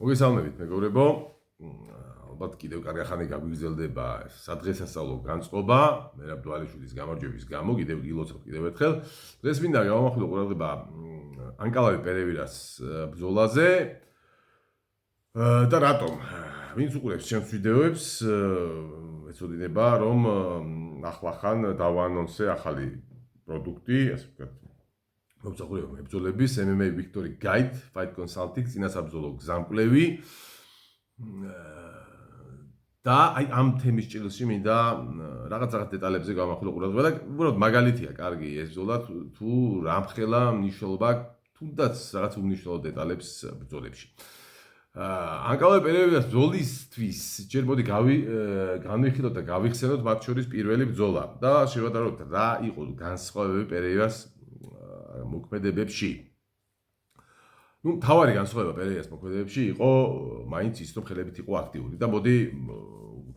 მოგესალმებით მეგობრებო. ალბათ კიდევ კარგი ხანი გაგვიგრძელდება სადღესასწაულო განწყობა. მერაბ დვალიშვილის გამარჯვების გამო კიდევ გილოცავ კიდევ ერთხელ. დღეს მინდა გავამახვილო ყურადღება ანკალავი პერევირას ბრძოლაზე. და რატომ? ვინც უყურებს ჩემს ვიდეოებს, ეცოდინება რომ ახლახან დავაანონსე ახალი პროდუქტი, ასე ვთქვათ. მოგზაურება მებრძოლების MMA Victory Guide, Fight Consulting, წინასაბრძოლო გზამკვლევი. და აი ამ თემის ჭრილში მინდა რაღაც დეტალებზე გავამახვილო ყურადღება და უბრალოდ მაგალითია კარგი ეს ბრძოლა თუ რამხელა მნიშვნელობა თუნდაც რაღაც უმნიშვნელო დეტალებს ბრძოლებში. ანკალავი პერევირას ბრძოლისთვის ჯერ მოდი განვიხილოთ და გავიხსენოთ მათ შორის პირველი ბრძოლა და შევადაროთ რა იყო განსხვავებები პერევირას მოქმედებებში. თავარი განსხვავება პერევირას მოქმედებებში იყო მაინც ის რომ ხელებით იყო აქტიური და მოდი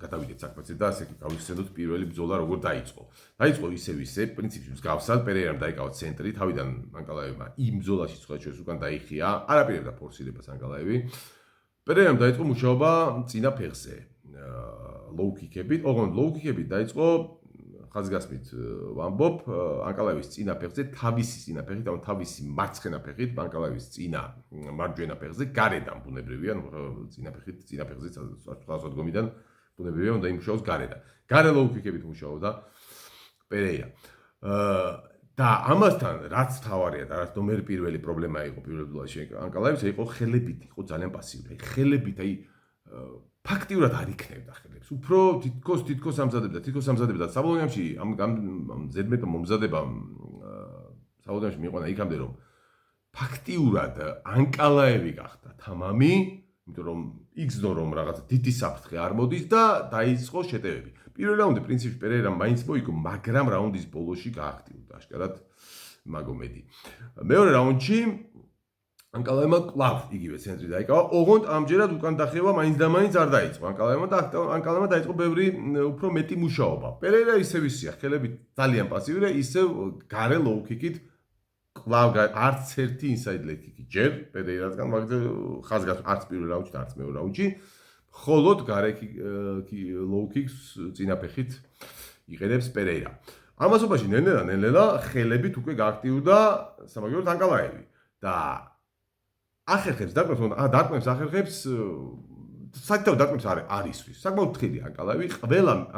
გადავიდეთ საქმეზე და ასე გავიხსენოთ პირველი ბრძოლა როგორ დაიწყო. დაიწყო ისე პრინციპში მსგავსად პერევირამ დაიკავა ცენტრი, თავიდან ანკალავებმა იმ ბრძოლაში სხვაჩვენს უკან დაიხია, არაპირებდა ფორსირებას ანკალავები. პერევირამ დაიწყო მუშაობა წინა ფეხზე. ლოუ-კიკებით, ოღონდ ლოუ-კიკებით დაიწყო ხაზგასმით ვამბობ, ანკალავის წინა ფეხზე, თავისი წინა ფეხით, ანუ თავისი მარცხენა ფეხით, ანკალავის წინა მარჯვენა ფეხზე, გარედან ბუნებრივია, წინა ფეხზე საზოგადოებიდან ბუნებრივია, უნდა იმუშაოს გარედან. გარე ლოუ-კიკებით მუშაობდა პერეირა. და ამასთან რაც თავარია და რაც ნომერ პირველი პრობლემა იყო პირველ ბრძოლაში ანკალავის, იყო ხელებით, იყო ძალიან პასიური. ხელებით, ფაქტიურად არ იქნებდა ხელებს. უფრო თითქოს ამზადებდა. საბოლოოში ამ ზედმეტო მომზადებამ საბოლოოში მიიყვანა იქამდე რომ ფაქტიურად ანკალაევი გახდა თამამი, იმიტომ რომ იგრძნო რომ რაღაც დიდი საფრთხე არ მოდის და დაიწყო შეტევები. პირველ რაუნდი პრინციპში პერეირამ მაინც მოიგო, მაგრამ რაუნდის ბოლოში გააქტიურდა აშკარად მაგომედი. მეორე რაუნდში ანკალავებმა კლავ იგივე ცენტრი დაიკავა, ოღონდ ამჯერად უკან დახევა მაინც და მაინც არ დაიწყო. ანკალავებმა დაიწყო ბევრი უფრო მეტი მუშაობა. პერეირა ისევ ისია, ხელებით ძალიან პასიურია, ისევ გარე ლოუ-კიკით კლავ არც ერთი ინსაიდ ლეგ-კიკი ჯერ პერეირასგან მაგაზე ხაზგას არც პირველ რაუნდში და არც მეორე რაუნდში, მხოლოდ გარე ლოუ-კიკს წინა ფეხით იყენებს პერეირა. ამასობაში ნელ-ნელა ხელებით უკვე გააქტიურდა სამაგიეროდ ანკალავები და ახერხებს დარტყმებს ახერხებს საერთოდ დარტყმებს არ ისვის. საკმაოდ თხილი ანკალავი,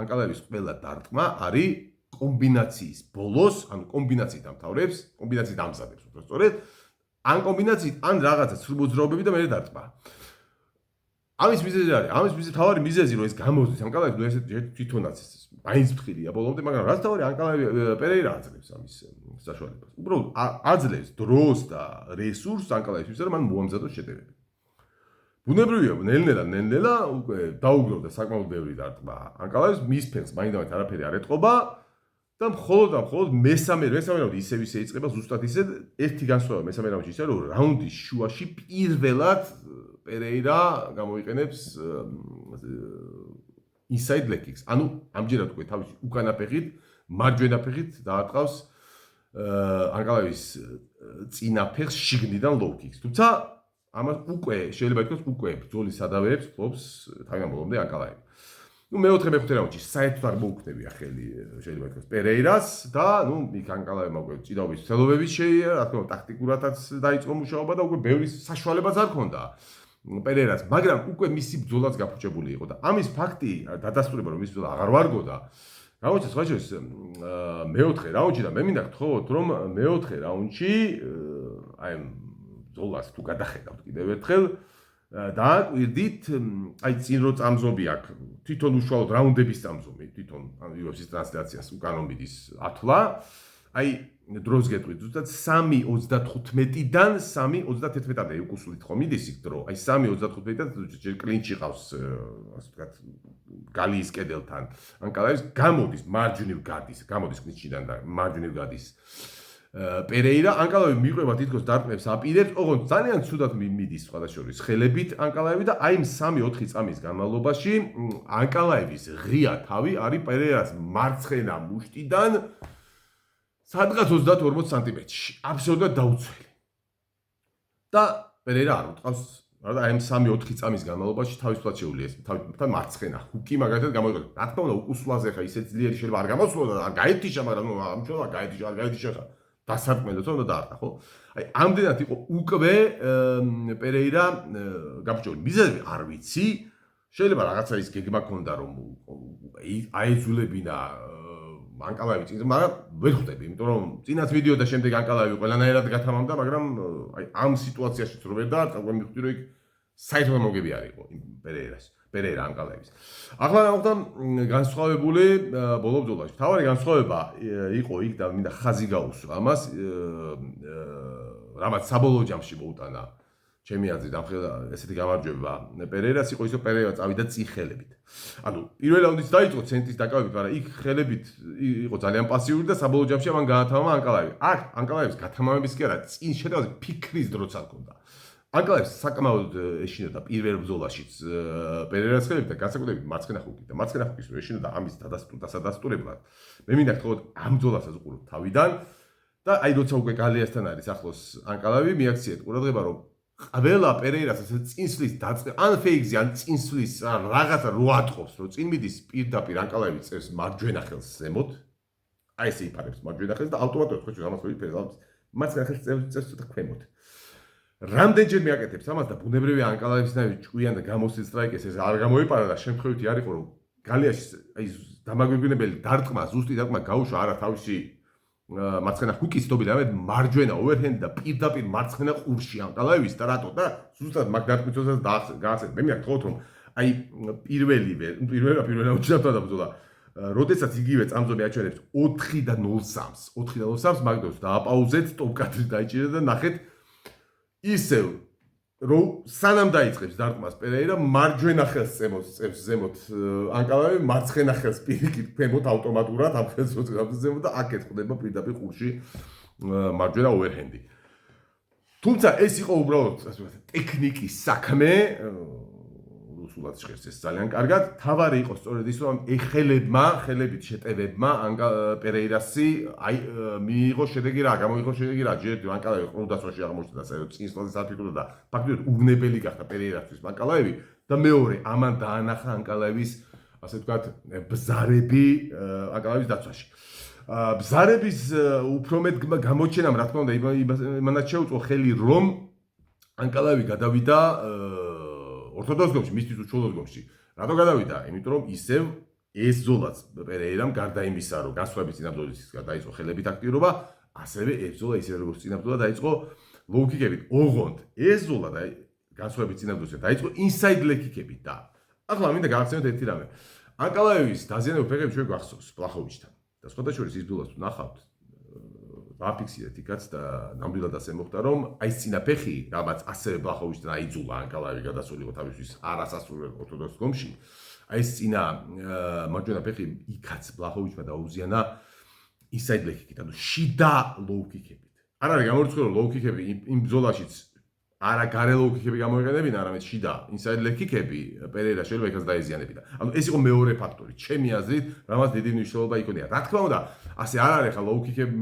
ანკალავის ყველა დარტყმა არის კომბინაციის ბოლოს, ანუ კომბინაციით ამთავრებს, კომბინაციით ამზადებს უბრალოდ. ან კომბინაციით, ან რაღაცა სრულმოძრაობები და მე დარტყმა. ამის მიზეზი არის, თავარი მიზეზი რომ ეს გამოსდის ანკალავის, ნუ ესე თვითონაც მაინც თხილია ბოლომდე, მაგრამ რაც თავარი ანკალავი პერეირა აძლევს ამის საშუალებას. უბრალოდ აძლევს დროს და რესურსს ანკალავის, რომ მან მოამზადოს შეტევები. ბუნებრივია, ნელ-ნელა უკვე დაუგროვდა საკმაოდ ბევრი დარტყმა ანკალავის, მის ფეხს მაინდამაინც არაფერი არ ეტყობა და მხოლოდ მესამე რაუნდი ისევ იწყება ზუსტად ისე, ერთი განსხვავება მესამე რაუნდში ისე, რომ რაუნდის შუაში პირველად პერეირა გამოიყენებს inside leg kicks. ანუ ამჯერად უკვე თავის უკანა ფეხით, მარჯვენა ფეხით დაარტყავს ანკალავის წინა ფეხს შიგნიდან low kicks. თუმცა ამას უკვე შეიძლება ითქვას უკვე ბრძოლის სადავეებს ფლობს თავიდან ბოლომდე ანკალავი. ნუ მეოთხე მეხუთე რაუნდში საერთოდ არ მოუქნებია ხელი შეიძლება ითქვას პერეირას და ნუ იქ ანკალავებმა უკვე ჭიდაობის ცელობების შეია, რა თქმა უნდა ტაქტიკურადაც დაიწყო მუშაობა და უკვე ბევრი საშუალებაც არ ჰქონდა. პერეირას, მაგრამ უკვე მისი ბრძოლაც გაფუჭებული იყო და ამის ფაქტი დადასტურება რომ მისი ბრძოლა აღარ ვარგოდა. რაუნდში სხვაჩვენს მეოთხე რაუნდში და მე მინდა გთხოვოთ რომ მეოთხე რაუნდში აი ბრძოლას თუ გადახედავთ კიდევ ერთხელ დააკვირდით აი წინ რო წამზომი აქ თვითონ უშუალოდ რაუნდების წამზომი თვითონ UFC-ის ტრანსლაციას უკან ომიდის ათვლა აი დროს გეტყვით ზუსტად 3:35-დან 3:31-მდე უკუსლით ხომ მიდის იქ დრო. აი 3:35-დან ჯერ კლინჩი ყავს, ასე ვთქვათ, გალიის კედელთან. ანკალავის გამოდის მარჯვნივ გადის, გამოდის კლინჩიდან და მარჯვნივ გადის. პერეირა ანკალავი მიყვება თითქოს დარტყმებს აპირებს, ოღონდ ძალიან ცუდად მიდის სხვადასხვა ხელებით ანკალავი და აი 3-4 წამის განმავლობაში ანკალავის ღია თავი არის პერეირას მარცხენა მუშტიდან სადღაც 30-40 სანტიმეტრში, აბსოლუტურად დაუცველი. და პერეირა არ უტყავს მაგრამ აი 3-4 წამის განმავლობაში თავისუფლად შეუძლია ეს თავისუფლად მარცხენა ჰუკი მაგალითად გამოიყენა. რა თქმა უნდა, უკუსვლაზე ხა ისეთ ძლიერი შეიძლება არ გამოსულოდა და არ გაეთიშა, მაგრამ ამჩვენა გაეთიშა ხა. დასარტყმელოც უნდა დაარტყა, ხო? აი ამდენად იყო უკვე პერეირა გაბჭოли. მიზეზი არ ვიცი. შეიძლება რაღაცა ის გეგმა ქონდა რომ აეძულებინა ანკალავი წინ, მაგრამ ვერ ხვდები, იმიტომ რომ წინაც ვიდეო და შემდეგ ანკალავი ყველანაირად გათამამდა, მაგრამ აი ამ სიტუაციაში რო ვერ დაარტყა, მივხვდი რომ იქ საერთოდ მოგები არ იყო პერეირა ანკალავის. ახლა მოხდა განსხვავებული ბოლო ბრძოლაში. თავარი განსხვავება იყო იქ და მინდა ხაზი გაუსვა ამას, რამაც საბოლოო ჯამში მოუტანა ჩემი აზრით ესეთი გამარჯვება პერეირას იყო ის რომ პერეირა წავიდა წინ ხელებით. ანუ პირველ რაუნდიც დაიწყო ცენტრის დაკავებით, მაგრამ იქ ხელებით იყო ძალიან პასიური და საბოლოო ჯამში მან გაათამამა ანკალავი. აქ ანკალავის გათამამების კი არა, წინ შეტევაზე ფიქრის დროც არ ჰქონდა. ანკალავის საკმაოდ ეშინოდა პირველ ბრძოლაშიც პერეირას ხელებით და განსაკუთრებით მარცხენა ხუკით და მარცხენა ხუკის რო ეშინოდა ამის დასადასტურებლად. მე მინდა გთხოვოთ ამ ბრძოლასაც უყუროთ თავიდან და აი როცა უკვე გალიასთან არის ახლოს ანკალავი, მიაქციეთ ყურადღება რომ ყველა პერეირას ასე წინსვლის დაწყება ან ფეიქზე ან წინსვლის რაღაცა რო ატყობს, რომ წინ მიდის პირდაპირ ანკალავი წევს მარჯვენა ხელს ზემოთ, აი ესე იფარებს მარჯვენა ხელს და ავტომატურად ხო ამას რო იფერებს, მარცხენა ხელს წევს ცოტა ქვემოთ. რამდენჯერ მიაკეთებს ამას და ბუნებრივი ანკალაისნაირი ჭკვიან და გამოსილ სტრაიკეს ეს არ გამოიპარა და შემთხვევითი არ იყო რომ გალიაში აი დამაგვირგვინებელი დარტყმა, ზუსტი დარტყმა გაუშვა არა თავისი მარცხენა ჰუკის თობი და მარჯვენა ოვერჰენდი და პირდაპირ მარცხენა ყურში ანკალავის და რატო და ზუსტად მაგ დარტყმისას გააცეთ. მე მინდა გთხოვოთ რომ აი პირველ რაუნდში დაბრძოლა. როდესაც იგივე წამზე მეაჩვენებს 4 და 0-3 მაგდოს დააპაუზეთ, სტოპ კადრი დაიჭირეთ და ნახეთ ისევ რომ სანამ დაიწყებს დარტყმას პერეირა მარჯვენა ხელს წევს ზემოთ ანკალავი, მარცხენა ხელს პირიქით ქვემოთ ავტომატურად ამ ხელს წევს ზემოთ და აქ ეწყდება პირდაპირ ყურში მარჯვენა ოვერჰენდი. თუმცა ეს იყო უბრალოდ ასე ვთქვათ ტექნიკის საქმე, რუსულად ჟღერს ეს ძალიან კარგად. თავარი იყო სწორედ ის რომ ხელებით შეტევებმა პერეირასი აი მიიღო შედეგი რა, გამოიღო შედეგი რა, ჯერ ანკალავი ყრუდასვაში აღმოჩნდა ასე რომ წინსვლაზე არ ფიქრობდა და ფაქტობრივად უვნებელი გახდა პერეირასთვის ანკალავი და მეორე ამან დაანახა ანკალავის ასე ვთქვათ ბზარები ანკალავის დაცვაში. ბზარების უფრო მეტ გამოჩენამ რა თქმა უნდა იმანაც შეუწყო ხელი რომ ანკალავი გადავიდა ორთოდოქს გომში, მისთვის უჩვეულოდ გომში. რატო გადავიდა? იმიტომ რომ ისევ ეს ბრძოლაც პერეირამ გარდა იმისა, რომ განსხვავებით წინაბრძოლის დაიწყო ხელებით აქტიურობა, ასევე ეს ბრძოლა ისევე როგორც წინაბრძოლა დაიწყო ლოუ-კიკებით. ოღონდ ეს ბრძოლა და განსხვავებით წინაბრძოლისა დაიწყო ინსაიდ ლექ-კიკებით და ახლა მინდა გავახსენოთ ერთი რამე. ანკალაევის დაზიანებულ ფეხები ჩვენ გვახსოვს ბლახოვიჩთან. და სხვადასხვა ის ბრძოლას თუ ნახავთ, დააფიქსირეთ იქაც და ნამდვილად ასე მოხდა რომ აი ეს წინა ფეხი, რაღაც ასევე ბლახოვიჩთან აიძულა ანკალავი გადასულიყო თავისთვის არასასურველ ორთოდოქს გომში. აი ეს წინა მარჯვენა ფეხი იქაც ბლახოვიჩმა დაუზიანა ინსაიდ ლექ-კიკით, ანუ შიდა ლოუ-კიკებით. არ არის გამორიცხული რომ ლოუ-კიკები იმ ბრძოლაშიც არა გარე ლოუ-კიკები გამოიყენებინა, არამედ შიდა ინსაიდ ლექ-კიკები პერეირა შეიძლება იქაც დაეზიანებინა. ანუ ეს იყო მეორე ფაქტორი, ჩემი აზრით, რამაც დიდი მნიშვნელობა იქონია. რა თქმა უნდა, ასე არ არის ხა ლოუ-კიკები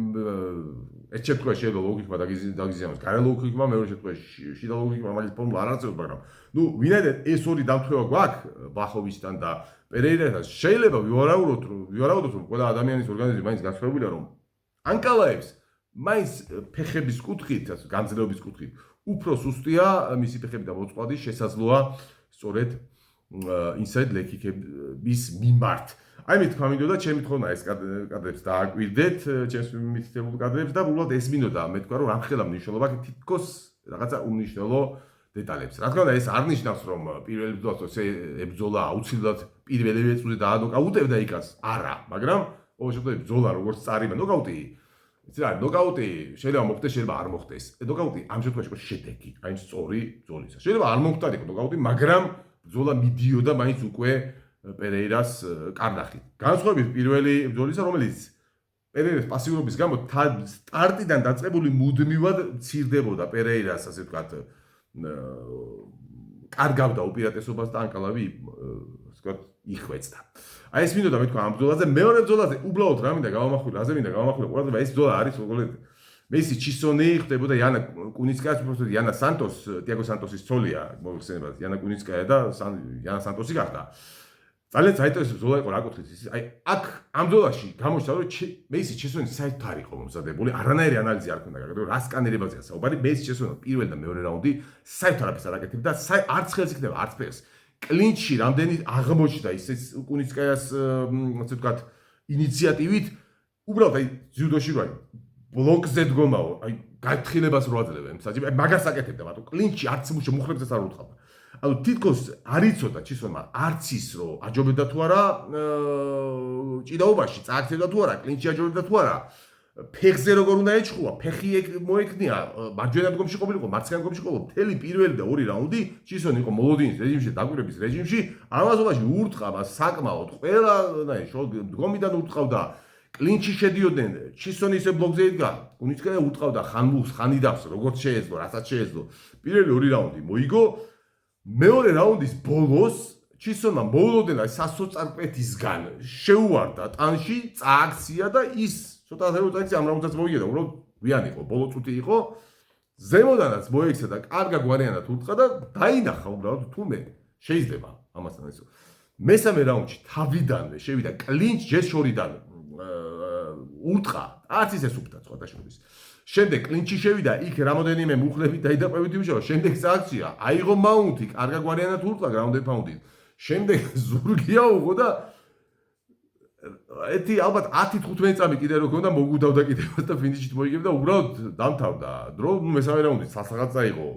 ერთ შემთხვევაში შეიძლება ლოუ-კიკმა დაგიზიანოს გარე ლოუ-კიკმა, მეორე შემთხვევაში შიდა ლოუ-კიკმა მაგის ფორმულა არ არსებობს, მაგრამ ნუ ვინაიდან ეს ორი დამთხევა გვაქვს ბლახოვიჩთან და პერეირასთან, შეიძლება ვივარაუდოთ რომ ყველა ადამიანის ორგანიზმი მაინც განსხვავებულია, რომ ანკალაევს მაინც ფეხების კუთხით, განძლეობის კუთხით უფრო სუსტია მისი ფეხები და მოწყვლადი შესაძლოა სწორედ ინსაიდ ლექ-კიკების მიმართ. აი მე თქვა მინდოდა ჩემი თხოვნა ეს კადრებს დააკვირდეთ, ჩემს მითითებულ კადრებს და უბრალოდ ეს მინდოდა მე თქვა რომ რამხელა მნიშვნელობა აქვს თითქოს რაღაცა უმნიშვნელო დეტალებს. რა თქმა უნდა ეს არ ნიშნავს რომ პირველი ბრძოლას ებრძოლა აუცილებლად პირველივე წუთზე დაანოკაუტებდა იქაც. არა, მაგრამ ყოველ შემთხვევაში ბრძოლა როგორც წარიმა ნოკაუტი იცი რა, ნოკაუტი შეიძლება მოხდეს, შეიძლება არ მოხდეს. ნოკაუტი ამ შემთხვევაში იყო შედეგი, აი სწორი ბრძოლისა. შეიძლება არ მოხდარიყო ნოკაუტი, მაგრამ ბრძოლა მიდიოდა მაინც უკვე პერეირას კარნახით. განსხვავებით პირველი ბრძოლისა, რომელიც პერეირას პასიურობის გამო სტარტიდან დაწყებული მუდმივად მცირდებოდა პერეირას, ასე ვთქვათ, კარგავდა უპირატესობას და ანკალავი, ასე ვთქვათ, იხვეწდა. აი ეს მინდოდა მე თქვა ამ ბრძოლაზე, მეორე ბრძოლაზე უბრალოდ რა მინდა გავამახვილო, აზე მინდა გავამახვილო ყურადღება, ეს ბრძოლა არის უბრალოდ მესი ჩისონი ხდებოდა იანა კუნიცკაიას უბრალოდ იანა სანტოს, ტიაგო სანტოსის ცოლია, მოიხსენებათ, იანა კუნიცკაია და იანა სანტოსი გახდა. ძალიან საინტერესო ბრძოლა იყო რა კუთხით ის. აი, აქ ამ ბრძოლაში გამოჩნდა, რომ მესი ჩისონი საერთოდ არ იყო მომზადებული, არანაირი ანალიზი არ ქონდა გაკეთებული, რა სკანერებაზეა საუბარი, მესი ჩისონი პირველ და მეორე რაუნდი საერთოდ არაფერს არ აკეთებდა, არც ხელს იქნება, არც ფეხს. კლინჩი რამდენი აღმოჩნდა ისე კუნიცკაიას, ასე ვთქვათ, ინიციატივით, უბრალოდ აი ძიუდოში რა ბლოკზე დგომაო, აი გათხილებას რო აძლევენ, საჭირო, აი მაგას აკეთებდა, მაგრამ კლინჩი არც მუხლებსაც არ უთხავდა. ანუ თითქოს არ იცოდა ჩისონმა არც ის რო აჯობებდა თუ არა ჭიდაობაში, წააქცევდა თუ არა, კლინჩი აჯობებდა თუ არა, ფეხზე როგორ უნდა ეჭხუა, ფეხი მოეკნია, მარჯვენა დგომში ყოფილიყო, მარცხენა დგომში ყოფილიყო, მთელი პირველი და ორი რაუნდი ჩისონი იყო მოლოდინის რეჟიმში, დაკვირვების რეჟიმში, ამასობაში ურტყავა საკმაოდ ყველა დგომიდან ურტყავდა კლინჩი შედიოდნენ, ჩისონი ისე ბლოკზე იდგა, კუნიცკაია ურტყავდა ხანმუხს, ხანიდავს, როგორც შეეძლო, რასაც შეეძლო. პირველი ორი რაუნდი მოიგო, მეორე რაუნდის ბოლოს ჩისონმა მოულოდნელად სასოწარკვეთისგან შეუვარდა ტანში, წააქცია და ის ცოტა როტაცია ამ რაუნდსაც მოიგდა, უბრალოდ ვიან იყო, ბოლო წუთი იყო. ზემოდანაც მოექცა და კარგა გვარიანად ურტყა და დაინახა უბრალოდ თუმე შეიძლება ამასთან ისო. მესამე რაუნდში თავიდანვე შევიდა კლინჩ ჯერ შორიდან ურტყა, არც ისე სუფთა სხვადასხვის. შემდეგ კლინჩი შევიდა, იქ რამოდენიმე მუხლებით დაიდაყვებით იმუშავა, შემდეგ სააქცია, აიღო მაუნტი, კარგა გვარიანად ურტყა გრაუნდ and pound-ით. შემდეგ ზურგი აუღო და ეთი ალბათ 10-15 წამი კიდე რო ქონდა მოგუდავდა კიდევაც და ფინიშით მოიგებდა, უბრალოდ დამთავრდა დრო, მესამე რაუნდი სასაღაც წაიღო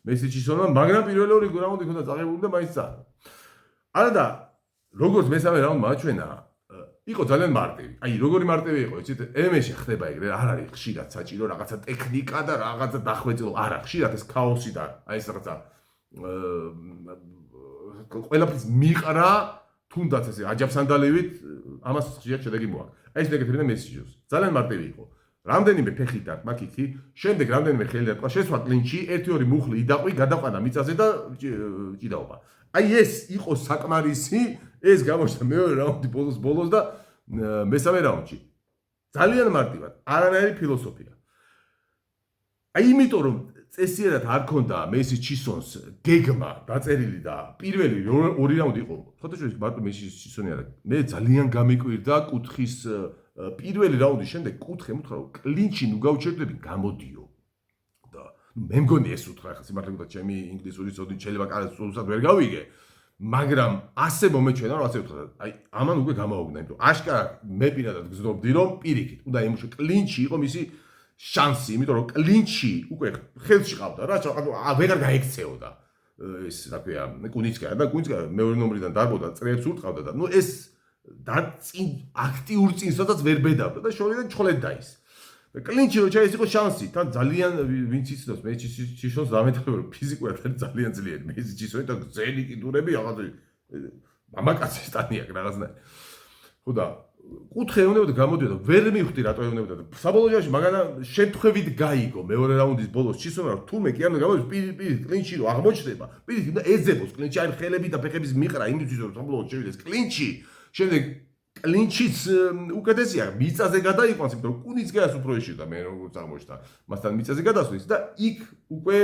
მესი ჩისონმა, მაგრამ პირველი ორი რაუნდი ქონდა წაღებული და მაინც წაიღო. არა და როგორც მესამე რაუნდმა აჩვენა, იყო ძალიან მარტივი. აი, როგორი მარტივი იყო, იცით, MMA-ში ხდება ეგრე, არ არის ხშირად საჭირო რაღაცა ტექნიკა და რაღაცა დახვეწილო, არა, ხშირად ეს ქაოსი და აი ეს რაღაცა ყველაფრის მიყრა, თუნდაც ესე აჯაფსანდალივით, ამას ხშირად შედეგი მოაქვს. აი ეს ეგეთებინა მესიჯოს. ძალიან მარტივი იყო. რამდენიმე ფეხი დარტყმა კიქი, შემდეგ რამდენიმე ხელი დარტყმა, შესვა კლინჩი, 1-2 მუხლი იდაყვი, გადაყვანა მიწაზე და ჭიდაობა. აი ეს იყო საკმარისი, ეს გამოჩნდა მეორე რაუნდი ბოლოს და მესამე რაუნდში. ძალიან მარტივად, არანაირი ფილოსოფია. აი იმიტომ რომ წესიერად არ ქონდა მესი ჩისონს გეგმა დაწერილი და პირველი ორი რაუნდი იყო. ფოტოშოპში მარტო მესი ჩისონი არა. მე ძალიან გამიკვირდა კუთხის პირველი რაუნდის შემდეგ კუთხე მუთხრა რომ კლინჩი ნუ გავჩერდები გამოდიო. და მე მგონი ეს უთხრა ხა სიმართლე ჩემი ინგლისური ცოდნი შეიძლება კარგად სულსაც ვერ გავიგე. მაგრამ ასე მომეჩვენა რომ ასე უთხრა. აი ამან უკვე გამაოგნა, იმიტომ აშკარა მე პირადად გზნობდი რომ პირიქით უნდა იმუშო კლინჩი იყო მისი შანსი, იმიტომ რომ კლინჩი უკვე ხელში ყავდა რა, ვეღარ გაექცეოდა ეს რა ქვია, კუნიცკაია და კუნიცკაია მეორე ნომრიდან დარბოდა, წრეებს ურტყავდა და ნუ ეს და აქტიურ წინსაც ვერ ბედავდა და შორიდან ჩხლეთ დაის. კლინჩი რო ჩაის იყო შანსი, თან ძალიან ვინც იცნობს, მე ჩისონს დამეთქვა რომ ფიზიკურად არის ძალიან ძლიერი, მე ჩისონი და ძელი კიდურები რაღაცა მამაკაცის სტანია რაღაცნაირად. ხო და კუთხე ეუნებოდა გამოდიოდა, ვერ მივხვდი რატო ეუნებოდა და საბოლოო ჯამში მაგანა შეთხვევით გაიგო მეორე რაუნდის ბოლოს ჩისონა რომ თურმე კი არ გამოდის პირ კლინჩი რო აღმოჩნდება, პირით უნდა ეძებოს კლინჩი, აი ხელები და ფეხების მიყრა იმისთვის რომ საბოლოოდ შევიდეს კლინჩი, შემდეგ კლინჩიც უკეთესია, მიწაზე გადაიყვანს, იმიტომ რომ კუნიცკაიას უფრო ეშიდა მე როგორც აღმოჩნდა, მასთან მიწაზე გადასვლის და იქ უკვე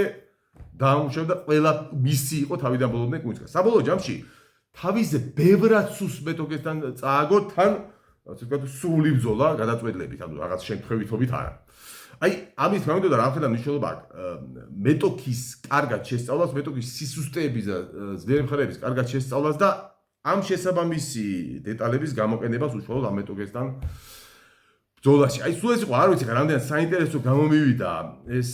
დაამუშავდა ყველა მისი იყო თავიდან ბოლომდე კუნიცკა. საბოლოო ჯამში თავზე ბევრად სუს მეთოდთან წააგო თან ასე ვთქვათ, სრული ბრძოლა გადაწყვეტილებით, ანუ რაღაც შემთხვევითობით არა. აი, ამის თქმა უნდა, რამხელა მნიშვნელობა აქვს მეტოქის კარგად შესწავლას, მეტოქის სისუსტეების და ძლიერი მხარეების კარგად შესწავლას და ამ შესაბამისი დეტალების გამოყენებას უშუალოდ ამ მეტოქესთან ბრძოლაში. აი, სულ ეს იყო, არ ვიცი, რამდენად საინტერესო გამომივიდა ეს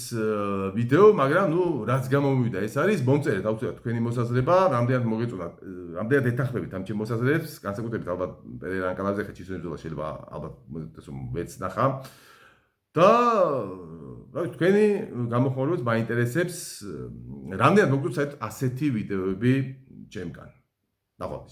ვიდეო, მაგრამ ნუ რაც გამომივიდა, ეს არის მომწერეთ აუცილებლად თქვენი მოსაზრება, რამდენად მოგეწონათ, რამდენად ეთანხმებით ამ ჩემ მოსაზრებებს, განსაკუთრებით ალბათ პერერან კალაზე ხე ჩისონის ბრძოლა შეიძლება ალბათ ესო მეც ნახა. და რა ვიცი, თქვენი გამოხმაურებაც მაინტერესებს, რამდენად მოგწონთ ასეთი ვიდეოები ჩემგან. ნახვამდის.